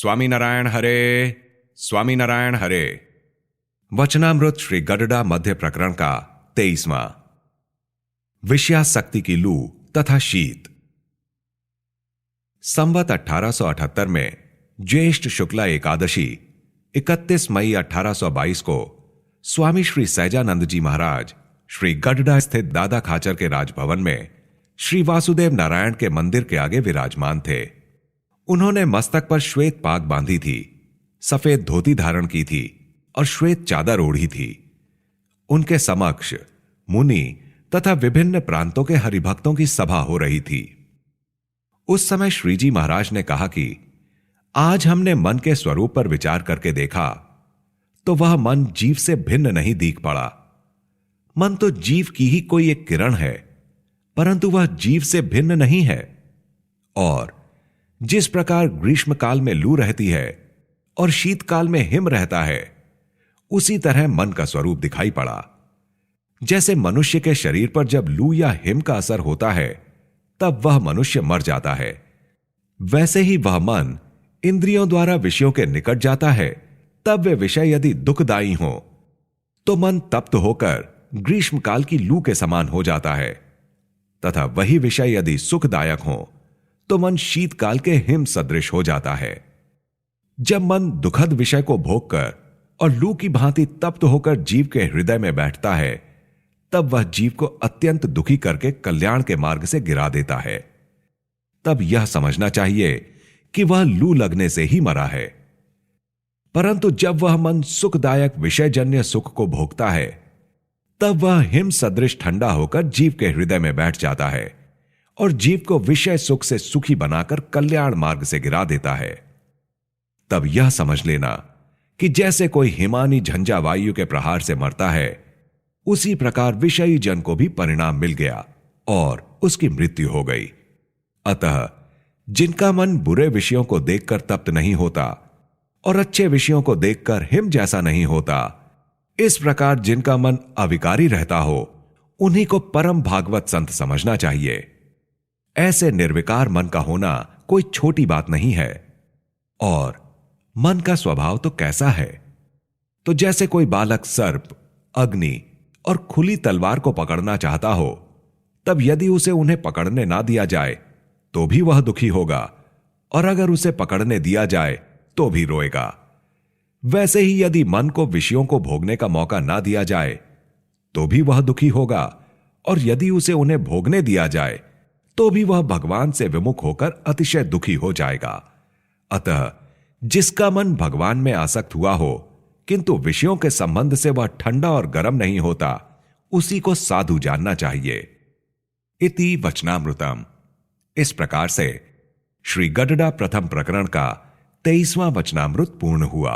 स्वामीनारायण हरे, स्वामीनारायण हरे। वचनामृत श्री गडडा मध्य प्रकरण का 23वां। विषयासक्ति की लू तथा शीत। संवत 1878 में ज्येष्ठ शुक्ला एकादशी 31 मई 1822 को स्वामी श्री सहजानंद जी महाराज श्री गडडा स्थित दादा खाचर के राजभवन में श्री वासुदेव नारायण के मंदिर के आगे विराजमान थे। उन्होंने मस्तक पर श्वेत पाग बांधी थी, सफेद धोती धारण की थी और श्वेत चादर ओढ़ी थी। उनके समक्ष मुनि तथा विभिन्न प्रांतों के हरिभक्तों की सभा हो रही थी। उस समय श्रीजी महाराज ने कहा कि आज हमने मन के स्वरूप पर विचार करके देखा तो वह मन जीव से भिन्न नहीं दीख पड़ा। मन तो जीव की ही कोई एक किरण है, परंतु वह जीव से भिन्न नहीं है। और जिस प्रकार ग्रीष्म काल में लू रहती है और शीतकाल में हिम रहता है, उसी तरह मन का स्वरूप दिखाई पड़ा। जैसे मनुष्य के शरीर पर जब लू या हिम का असर होता है तब वह मनुष्य मर जाता है, वैसे ही वह मन इंद्रियों द्वारा विषयों के निकट जाता है। तब वे विषय यदि दुखदायी हो तो मन तप्त होकर ग्रीष्मकाल की लू के समान हो जाता है, तथा वही विषय यदि सुखदायक हो तो मन शीतकाल के हिम सदृश हो जाता है। जब मन दुखद विषय को भोगकर और लू की भांति तप्त होकर जीव के हृदय में बैठता है, तब वह जीव को अत्यंत दुखी करके कल्याण के मार्ग से गिरा देता है। तब यह समझना चाहिए कि वह लू लगने से ही मरा है। परंतु जब वह मन सुखदायक विषयजन्य सुख को भोगता है, तब वह हिम सदृश ठंडा होकर जीव के हृदय में बैठ जाता है और जीव को विषय सुख से सुखी बनाकर कल्याण मार्ग से गिरा देता है। तब यह समझ लेना कि जैसे कोई हिमानी झंझा वायु के प्रहार से मरता है, उसी प्रकार विषयी जन को भी परिणाम मिल गया और उसकी मृत्यु हो गई। अतः जिनका मन बुरे विषयों को देखकर तप्त नहीं होता और अच्छे विषयों को देखकर हिम जैसा नहीं होता, इस प्रकार जिनका मन अविकारी रहता हो, उन्हीं को परम भागवत संत समझना चाहिए। ऐसे निर्विकार मन का होना कोई छोटी बात नहीं है। और मन का स्वभाव तो कैसा है? तो जैसे कोई बालक सर्प, अग्नि और खुली तलवार को पकड़ना चाहता हो, तब यदि उसे उन्हें पकड़ने ना दिया जाए तो भी वह दुखी होगा, और अगर उसे पकड़ने दिया जाए तो भी रोएगा। वैसे ही यदि मन को विषयों को भोगने का मौका ना दिया जाए तो भी वह दुखी होगा, और यदि उसे उन्हें भोगने दिया जाए तो भी वह भगवान से विमुख होकर अतिशय दुखी हो जाएगा। अतः जिसका मन भगवान में आसक्त हुआ हो किंतु विषयों के संबंध से वह ठंडा और गर्म नहीं होता, उसी को साधु जानना चाहिए। इति वचनामृतम। इस प्रकार से श्री गडडा प्रथम प्रकरण का 23वां वचनामृत पूर्ण हुआ।